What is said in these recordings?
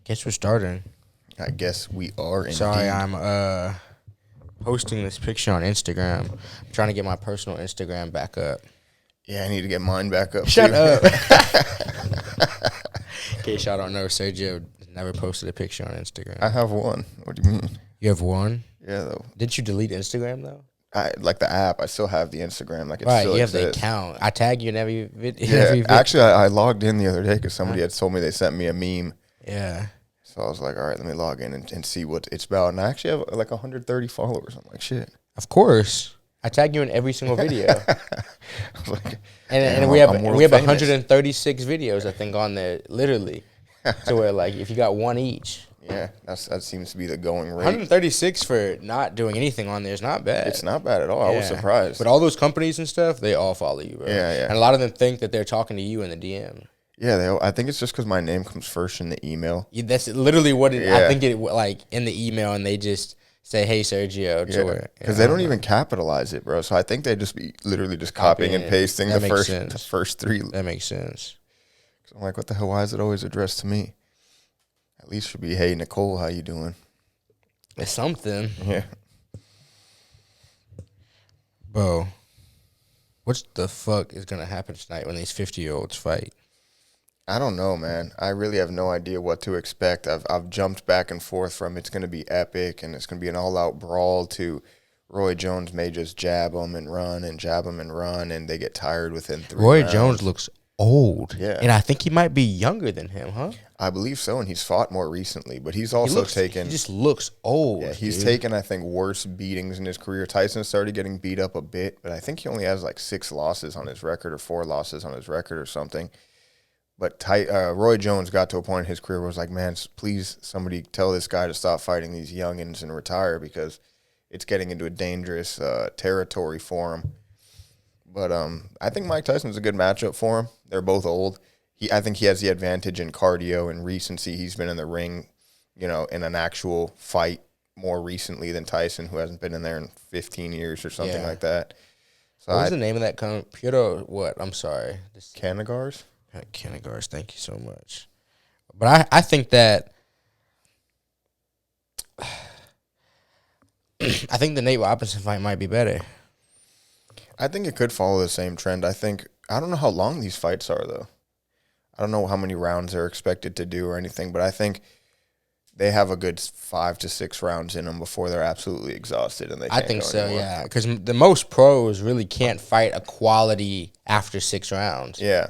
Guess we're starting. I guess we are indeed. Sorry, I'm posting this picture on Instagram. I'm trying to get my personal Instagram back up. Yeah, I need to get mine back up. Shut too. up. In case y'all don't know, Sergio never posted a picture on Instagram. I have one. What do you mean? You have one? Yeah, though. Didn't you delete Instagram, though? Like the app, I still have the Instagram. Like it Right, still you have exists. the account. I tag you in every video. Yeah, actually, I logged in the other day because somebody had told me they sent me a meme. Yeah. So I was like, all right, let me log in and see what it's about. And I actually have like 130 followers. I'm like, shit. Of course. I tag you in every single video. I was like, and we have 136 videos, I think, on there, literally. So where, like, if you got one each. Yeah, that seems to be the going rate. 136 for not doing anything on there is not bad. It's not bad at all. I was surprised. But all those companies and stuff, they all follow you, bro. Yeah, yeah. And a lot of them think that they're talking to you in the DM. Yeah, I think it's just because my name comes first in the email. Yeah, that's literally what it. Yeah. I think it like in the email, and they just say, "Hey, Sergio," because they don't even capitalize it, bro. So I think they just be literally just copying and pasting the first three. That makes sense. So I'm like, what the hell? Why is it always addressed to me? At least it should be, "Hey, Nicole, how you doing?" It's something. Yeah. Bro, what the fuck is gonna happen tonight when these 50-year-olds fight? I don't know, man. I really have no idea what to expect. I've jumped back and forth from it's going to be epic and it's going to be an all-out brawl to Roy Jones may just jab him and run and they get tired within 3 Roy rounds. Jones looks old. Yeah. And I think he might be younger than him, huh? I believe so, and he's fought more recently, but he's also taken... He just looks old. Yeah, he's taken, I think, worse beatings in his career. Tyson started getting beat up a bit, but I think he only has like 6 losses on his record or 4 losses on his record or something. But Roy Jones got to a point in his career where it was like, man, please somebody tell this guy to stop fighting these youngins and retire because it's getting into a dangerous territory for him. But I think Mike Tyson's a good matchup for him. They're both old. I think he has the advantage in cardio and recency. He's been in the ring, in an actual fight more recently than Tyson, who hasn't been in there in 15 years or something like that. So what was the name of that computer? What? I'm sorry. Canagars? Canagars, thank you so much. But I think that I think the Nate Robinson fight might be better. I think it could follow the same trend. I don't know how long these fights are, though. I don't know how many rounds they're expected to do or anything, but I think they have a good 5 to 6 rounds in them before they're absolutely exhausted and they can't I think go so, anymore. yeah. Because the most pros really can't fight a quality after 6 rounds. Yeah.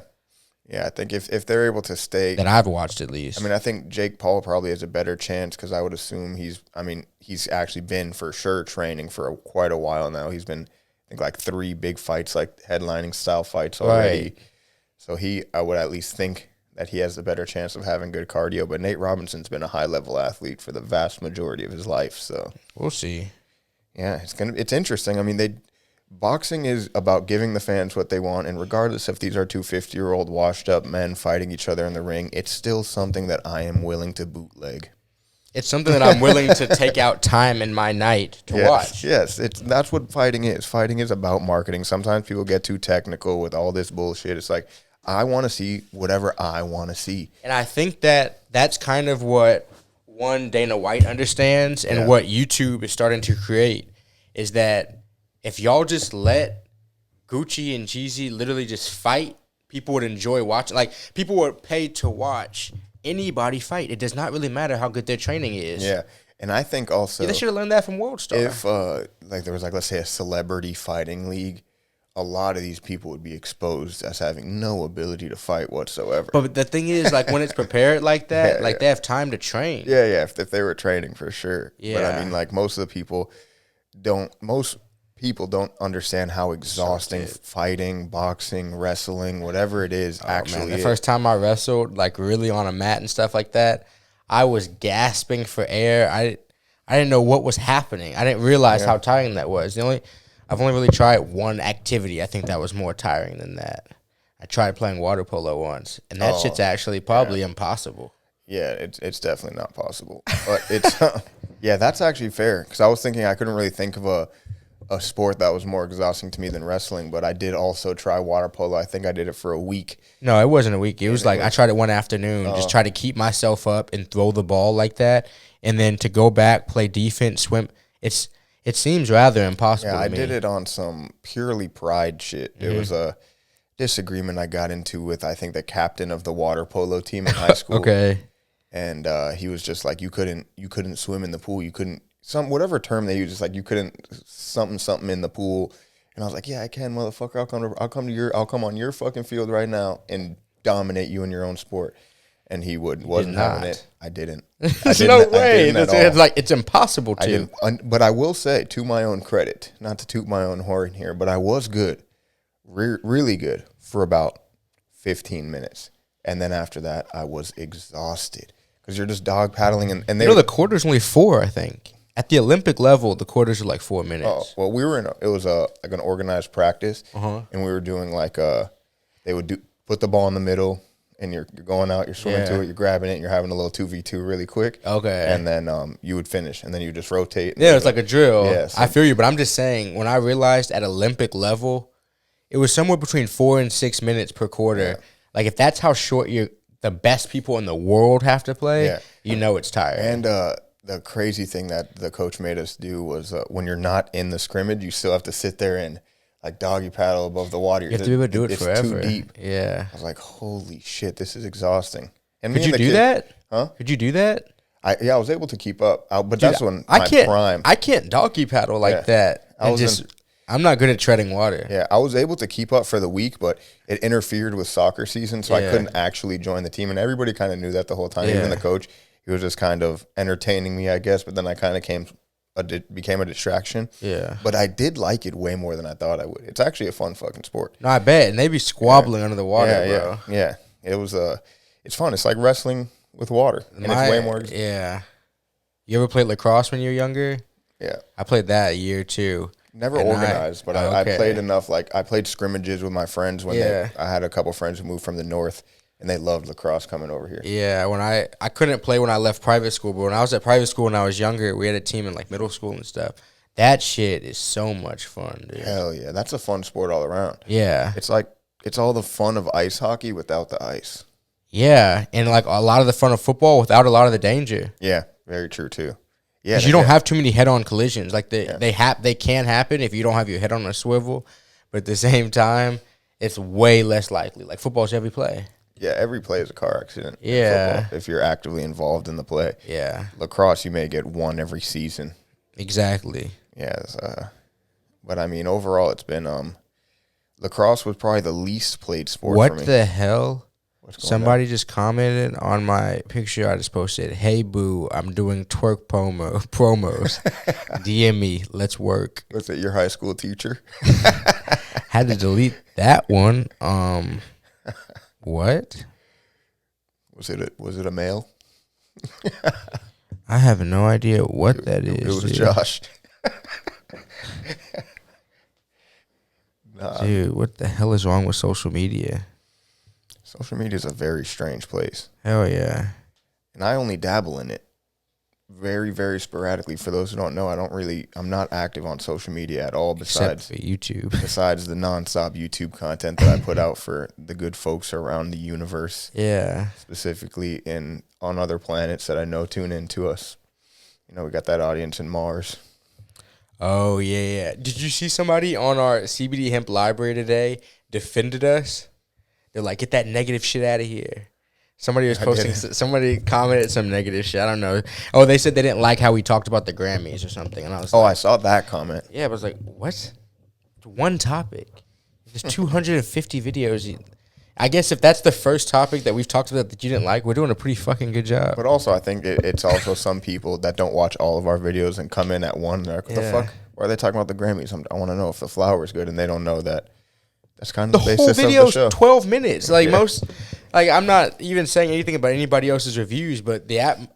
Yeah, I think if they're able to stay... That I've watched, at least. I mean, I think Jake Paul probably has a better chance because I would assume he's actually been for sure training for quite a while now. He's been, I think, like 3 big fights, like headlining style fights already. Right. So I would at least think that he has a better chance of having good cardio. But Nate Robinson's been a high-level athlete for the vast majority of his life. So we'll see. Yeah, it's interesting. I mean, boxing is about giving the fans what they want, and regardless if these are 2 50-year-old washed-up men fighting each other in the ring, it's still something that I am willing to bootleg. It's something that I'm willing to take out time in my night to watch. Yes, that's what fighting is. Fighting is about marketing. Sometimes people get too technical with all this bullshit. It's like, I want to see whatever I want to see. And I think that's kind of what Dana White understands and what YouTube is starting to create is that if y'all just let Gucci and Jeezy literally just fight, people would enjoy watching. Like, people would pay to watch anybody fight. It does not really matter how good their training is. Yeah, and I think also... they should have learned that from World Star. If, there was, let's say, a celebrity fighting league, a lot of these people would be exposed as having no ability to fight whatsoever. But the thing is, when it's prepared like that, they have time to train. Yeah, if they were training, for sure. Yeah. But, I mean, most of the people don't... People don't understand how exhausting fighting, boxing, wrestling, whatever it is actually is. The is. first time I wrestled, really on a mat and stuff like that, I was gasping for air. I didn't know what was happening. I didn't realize how tiring that was. I've only really tried one activity. I think that was more tiring than that. I tried playing water polo once, and that shit's actually probably impossible. Yeah, it's definitely not possible. But it's that's actually fair because I was thinking I couldn't really think of a a sport that was more exhausting to me than wrestling, but I did also try water polo. I think I did it for a week. No, it wasn't a week. It was like I tried it one afternoon, just try to keep myself up and throw the ball like that, and then to go back, play defense, swim. It seems rather impossible. Yeah, to I me. did it on some purely pride shit. It was a disagreement I got into with, I think, the captain of the water polo team in high school. Okay. And he was just like, you couldn't swim in the pool. You couldn't, whatever term they use, it's like you couldn't something in the pool. And I was like, yeah, I can, motherfucker. I'll come on your fucking field right now and dominate you in your own sport. And he wasn't having it. I didn't. There's no way. It's like it's impossible to. I didn't. But I will say, to my own credit, not to toot my own horn here, but I was good, really good for about 15 minutes. And then after that, I was exhausted because you're just dog paddling. And they the quarter's only 4, I think. At the Olympic level, the quarters are like 4 minutes. Oh, well, we were it was like an organized practice, and we were doing like they would put the ball in the middle, and you're going out, you're swimming to it, you're grabbing it, and you're having a little 2v2 really quick. Okay. And then you would finish, and then you just rotate. Yeah, it's like a drill. Yeah, so I feel you, but I'm just saying, when I realized at Olympic level, it was somewhere between 4 and 6 minutes per quarter. Yeah. Like, if that's how short the best people in the world have to play, you know it's tiring. And the crazy thing that the coach made us do was when you're not in the scrimmage, you still have to sit there and like doggy paddle above the water. You have to be able to do it forever. It's too deep. Yeah. I was like, holy shit, this is exhausting. And Could you do that? Huh? Could you do that? I was able to keep up, but that's when prime. I can't doggy paddle like that. I'm not good at treading water. Yeah, I was able to keep up for the week, but it interfered with soccer season, so I couldn't actually join the team. And everybody kind of knew that the whole time, even the coach. He was just kind of entertaining me, I guess, but then I kind of became a distraction. Yeah. But I did like it way more than I thought I would. It's actually a fun fucking sport. No, I bet. And they be squabbling under the water, bro. Yeah. It was it's fun. It's like wrestling with water. And it's way more. Yeah. You ever played lacrosse when you were younger? Yeah. I played that a year too. Never organized, but I played enough. Like I played scrimmages with my friends when I had a couple friends who moved from the north. And they loved lacrosse coming over here. Yeah, when I couldn't play when I left private school, but when I was at private school when I was younger, we had a team in like middle school and stuff. That shit is so much fun, dude. Hell yeah, that's a fun sport all around. Yeah. It's all the fun of ice hockey without the ice. Yeah, and like a lot of the fun of football without a lot of the danger. Yeah, very true too. Yeah, because you don't have too many head-on collisions. Like they can happen if you don't have your head on a swivel, but at the same time, it's way less likely. Like football's every play. Yeah, every play is a car accident. Yeah. If you're actively involved in the play. Yeah. Lacrosse, you may get one every season. Exactly. Yes. But I mean, overall, it's been lacrosse was probably the least played sport for me. What the hell? Somebody just commented on my picture I just posted. Hey, boo, I'm doing twerk promos. DM me. Let's work. Was it your high school teacher? Had to delete that one. What? Was it a male? I have no idea what that is. It was Josh. Dude, what the hell is wrong with social media? Social media is a very strange place. Hell yeah. And I only dabble in it very, very sporadically. For those who don't know, I'm not active on social media at all besides except for YouTube. Besides the nonstop YouTube content that I put out for the good folks around the universe. Yeah. Specifically on other planets that I know tune in to us. You know, we got that audience in Mars. Oh, yeah. Did you see somebody on our CBD Hemp library today defended us? They're like, get that negative shit out of here. Somebody was posting, somebody commented some negative shit. I don't know. Oh, they said they didn't like how we talked about the Grammys or something. And I was I saw that comment. Yeah, I was like, what? It's one topic. There's 250 videos. I guess if that's the first topic that we've talked about that you didn't like, we're doing a pretty fucking good job. But also, I think it's also some people that don't watch all of our videos and come in at one. They're like, what the fuck? Why are they talking about the Grammys? I want to know if the flower is good, and they don't know that. That's kind of the basis of the show. The whole video's 12 minutes. Like I'm not even saying anything about anybody else's reviews, but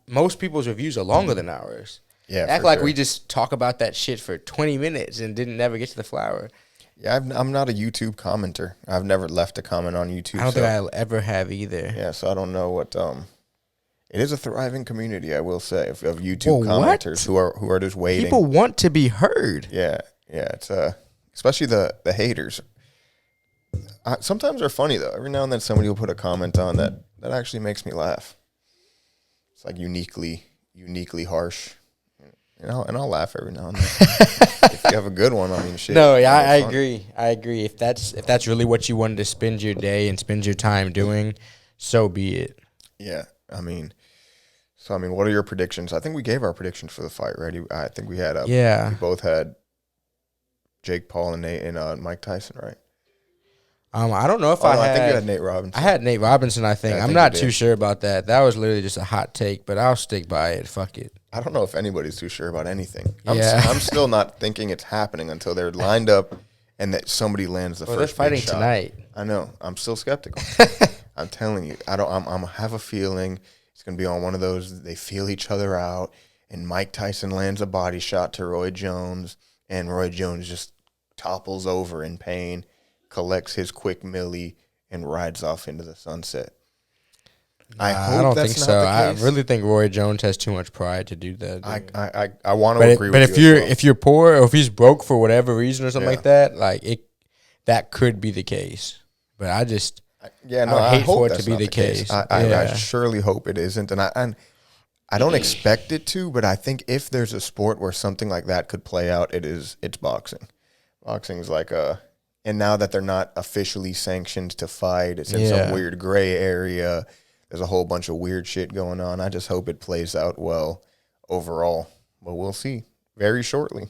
most people's reviews are longer than ours. Yeah, act like we just talk about that shit for 20 minutes and didn't never get to the flower. Yeah, I'm not a YouTube commenter. I've never left a comment on YouTube. I don't think I'll ever have either. Yeah, so I don't know what. It is a thriving community, I will say, of YouTube commenters who are just waiting. People want to be heard. Yeah, Yeah, it's especially the haters. Sometimes they're funny though. Every now and then somebody will put a comment on that actually makes me laugh. It's like uniquely harsh. And I'll laugh every now and then. If you have a good one, I mean, shit. No, yeah, I agree. I agree. If that's really what you wanted to spend your day and spend your time doing, so be it. Yeah, I mean, what are your predictions? I think we gave our predictions for the fight, right? I think we had we both had Jake Paul and Nate and Mike Tyson, right? I don't know if I think you had Nate Robinson. I had Nate Robinson, I think. Yeah, I'm not too sure about that. That was literally just a hot take, but I'll stick by it. Fuck it. I don't know if anybody's too sure about anything. Yeah. I'm still not thinking it's happening until they're lined up and that somebody lands the first they're fighting big shot. tonight. I know. I'm still skeptical. I'm telling you. I'm have a feeling it's going to be on one of those, they feel each other out, and Mike Tyson lands a body shot to Roy Jones, and Roy Jones just topples over in pain, collects his quick milli, and rides off into the sunset. I don't think so. I really think Roy Jones has too much pride to do that. I want to agree with you. But if you're poor or if he's broke for whatever reason or something like that, that could be the case. But I just I hate for it to be the case. I surely hope it isn't, and I don't expect it to. But I think if there's a sport where something like that could play out, it's boxing. Boxing's like and now that they're not officially sanctioned to fight, it's in some weird gray area. There's a whole bunch of weird shit going on. I just hope it plays out well overall. But we'll see very shortly.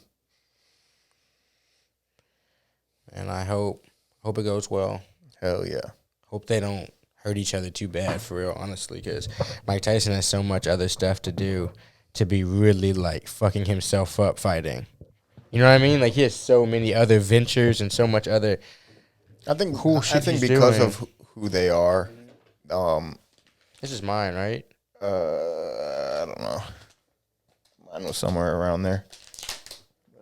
And I hope it goes well. Hell yeah. Hope they don't hurt each other too bad, for real, honestly, because Mike Tyson has so much other stuff to do to be really, fucking himself up fighting. You know what I mean? He has so many other ventures and so much other cool shit. I think because of who they are. This is mine, right? I don't know. Mine was somewhere around there.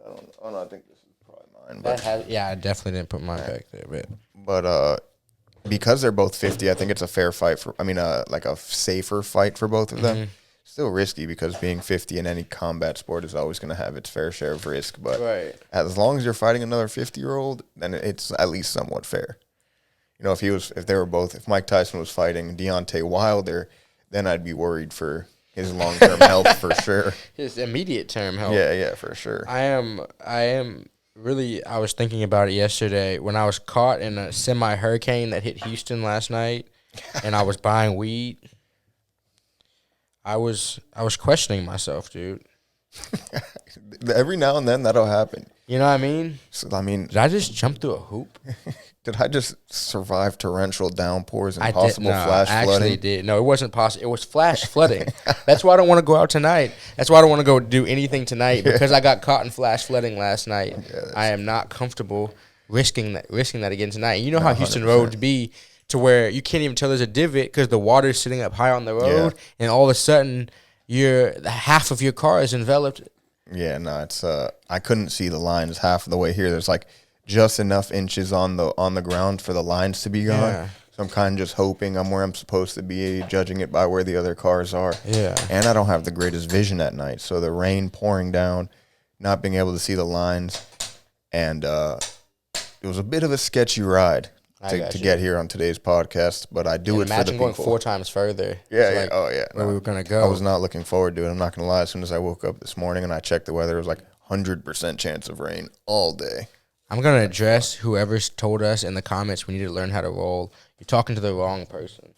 I think this is probably mine. But I definitely didn't put mine back there. But because they're both 50, I think it's a fair fight a safer fight for both of them. Mm-hmm. Still risky because being 50 in any combat sport is always going to have its fair share of risk. But as long as you're fighting another 50-year-old, then it's at least somewhat fair. You know, if Mike Tyson was fighting Deontay Wilder, then I'd be worried for his long-term health for sure. His immediate-term health. Yeah, for sure. I am really, I was thinking about it yesterday when I was caught in a semi-hurricane that hit Houston last night, and I was buying weed. I was questioning myself, dude. Every now and then that'll happen. You know what I mean? Did I just jump through a hoop? Did I just survive torrential downpours and possible flash flooding? I actually did. No, it wasn't possible. It was flash flooding. That's why I don't want to go out tonight. That's why I don't want to go do anything tonight because I got caught in flash flooding last night. Yeah, I am not comfortable risking that again tonight. And you know how Houston 100%. Roads be to where you can't even tell there's a divot because the water's sitting up high on the road, and all of a sudden half of your car is enveloped. Yeah, no, it's I couldn't see the lines half of the way here. There's just enough inches on the ground for the lines to be gone. Yeah. So I'm kind of just hoping I'm where I'm supposed to be, judging it by where the other cars are. Yeah. And I don't have the greatest vision at night, so the rain pouring down, not being able to see the lines, and it was a bit of a sketchy ride to get here on today's podcast, but I do it for the people. Imagine going 4 times further. Yeah, where we were going to go. I was not looking forward to it. I'm not going to lie. As soon as I woke up this morning and I checked the weather, it was 100% chance of rain all day. I'm going to address whoever's told us in the comments we need to learn how to roll. You're talking to the wrong person.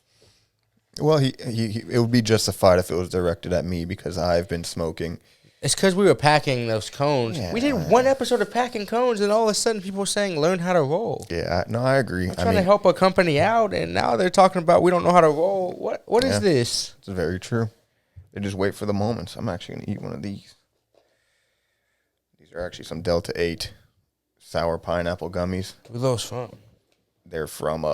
Well, it would be justified if it was directed at me because I've been smoking. It's because we were packing those cones. Yeah. We did one episode of packing cones, and all of a sudden people were saying, learn how to roll. Yeah, I agree. I'm trying to help a company out, and now they're talking about we don't know how to roll. What is this? It's very true. They just wait for the moments. I'm actually going to eat one of these. These are actually some Delta 8 sour pineapple gummies. Where are those from? They're from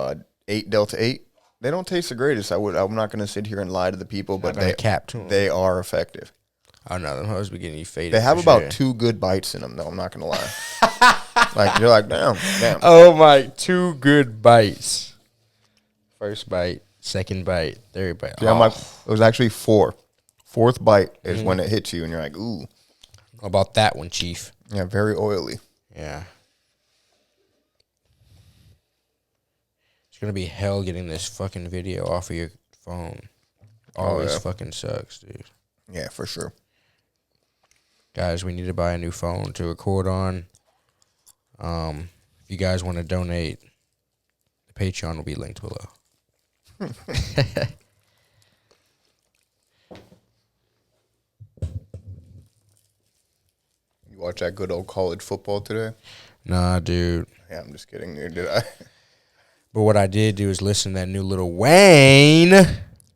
8 Delta 8. They don't taste the greatest. I'm not going to sit here and lie to the people, but they are effective. Oh, no, them hoes be getting you faded. They have about 2 good bites in them, though. I'm not going to lie. You're like, damn. Oh, my, 2 good bites. First bite, second bite, third bite. Yeah, it was actually 4. Fourth bite is when it hits you, and you're like, ooh. How about that one, Chief? Yeah, very oily. Yeah. It's gonna be hell getting this fucking video off of your phone. Always fucking sucks, dude. Yeah, for sure. Guys, we need to buy a new phone to record on. If you guys want to donate, the Patreon will be linked below. You watch that good old college football today? Nah, dude. Yeah, I'm just kidding, dude. Did I? But what I did do is listen to that new Little Wayne.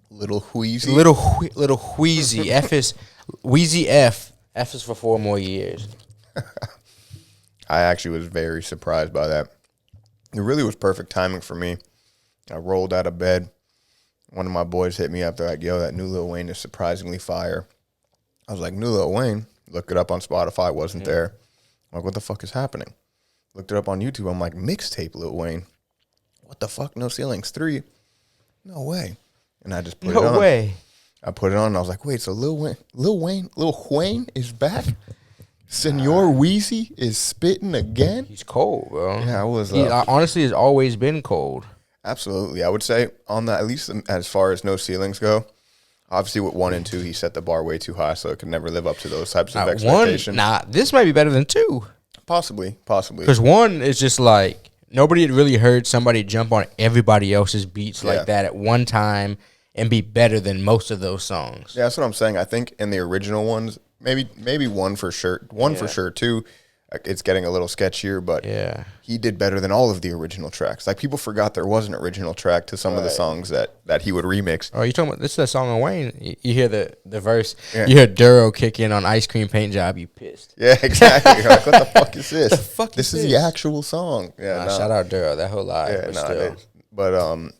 Little Wheezy? Little Wheezy. F is Wheezy F. F is for 4 more years. I actually was very surprised by that. It really was perfect timing for me. I rolled out of bed. One of my boys hit me up. They're like, yo, that new Lil Wayne is surprisingly fire. I was like, new Lil Wayne? Look it up on Spotify. It wasn't there. I'm like, what the fuck is happening? Looked it up on YouTube. I'm like, mixtape Lil Wayne. What the fuck? No Ceilings 3? No way. And I just put it on. No way. I put it on and I was like, wait, so Lil Wayne is back? Senor Wheezy is spitting again? He's cold, bro. Yeah, I was. He honestly has always been cold. Absolutely. I would say on that, at least as far as No Ceilings go, obviously with 1 and 2, he set the bar way too high, so it could never live up to those types of expectations. This might be better than 2. Possibly. Because 1 is just like, nobody had really heard somebody jump on everybody else's beats like that at one time and be better than most of those songs. Yeah, that's what I'm saying. I think in the original ones, maybe 1 for sure. 1 for sure. 2, it's getting a little sketchier, but he did better than all of the original tracks. Like, people forgot there was an original track to some of the songs that he would remix. Oh, you talking about, this is a song on Wayne. You hear the verse, you hear Duro kick in on Ice Cream Paint Job, you pissed. Yeah, exactly. You're like, what the fuck is this? The fuck this is the actual song. Yeah, shout out Duro, that whole live. Yeah, but still. But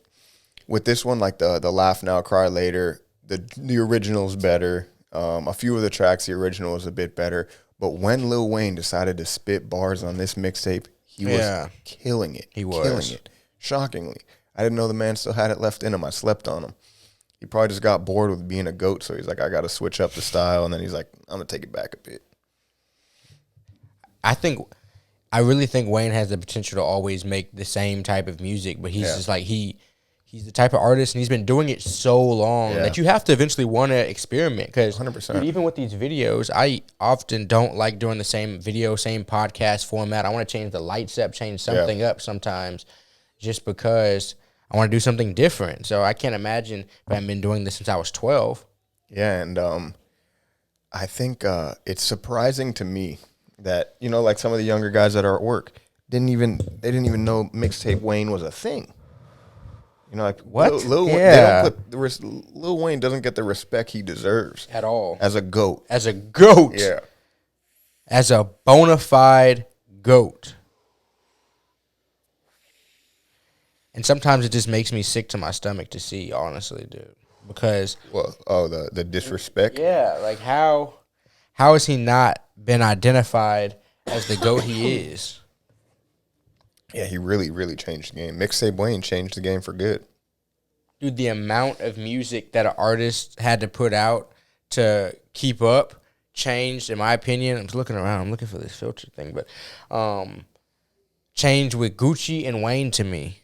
with this one, like the Laugh Now, Cry Later, the original's better. A few of the tracks, the original is a bit better. But when Lil Wayne decided to spit bars on this mixtape, he was killing it. He was. Killing it. Shockingly. I didn't know the man still had it left in him. I slept on him. He probably just got bored with being a goat, so he's like, I got to switch up the style. And then he's like, I'm going to take it back a bit. I really think Wayne has the potential to always make the same type of music, but he's just like, he's the type of artist, and he's been doing it so long that you have to eventually want to experiment. Because 100%. even with these videos, I often don't like doing the same video, same podcast format. I want to change the lights up, change something up sometimes, just because I want to do something different. So I can't imagine if I haven't been doing this since I was 12. Yeah, and I think it's surprising to me that, like some of the younger guys that are at work didn't even know mixtape Wayne was a thing. Like what? Lil Wayne doesn't get the respect he deserves at all as a goat. As a goat, yeah, as a bona fide goat. And sometimes it just makes me sick to my stomach to see, honestly, dude. Because the disrespect. Yeah, like how has he not been identified as the GOAT he is? Yeah, he really, really changed the game. Mixtape Wayne changed the game for good. Dude, the amount of music that an artist had to put out to keep up changed, in my opinion. I'm just looking around. I'm looking for this filter thing. But changed with Gucci and Wayne to me.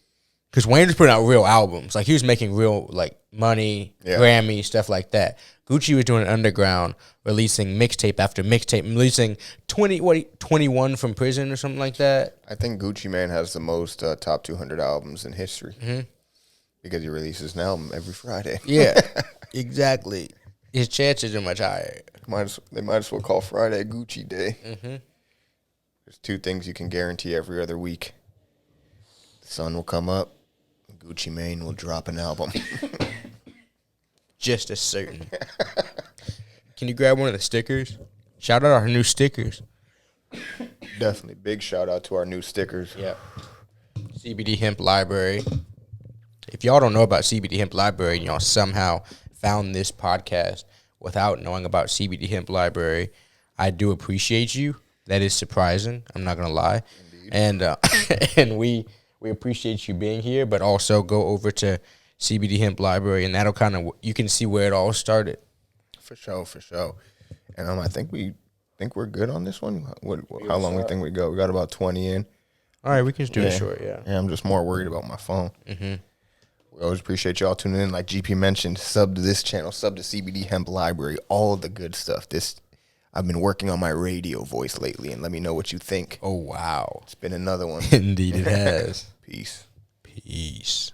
Because Wayne was putting out real albums. Like, he was making real, like, money, Grammy, stuff like that. Gucci was doing underground, releasing mixtape after mixtape, releasing 21 from prison or something like that. I think Gucci Mane has the most top 200 albums in history. Mm-hmm. Because he releases an album every Friday. Yeah, exactly. His chances are much higher. They might as well call Friday Gucci Day. Mm-hmm. There's 2 things you can guarantee every other week. The sun will come up. Gucci Mane will drop an album. Just as certain. Can you grab one of the stickers? Shout out our new stickers. Definitely. Big shout out to our new stickers. Yep. CBD Hemp Library. If y'all don't know about CBD Hemp Library and y'all somehow found this podcast without knowing about CBD Hemp Library, I do appreciate you. That is surprising. I'm not going to lie. Indeed. And we appreciate you being here, but also go over to CBD Hemp Library, and that'll you can see where it all started. For sure. And I think think we're good on this one. How long we think we go? We got about 20 in. All right, we can just do it short, yeah. Yeah, I'm just more worried about my phone. Mm-hmm. We always appreciate y'all tuning in. Like GP mentioned, sub to this channel, sub to CBD Hemp Library, all the good stuff. I've been working on my radio voice lately, and let me know what you think. Oh, wow. It's been another one. Indeed it has. Peace. Peace.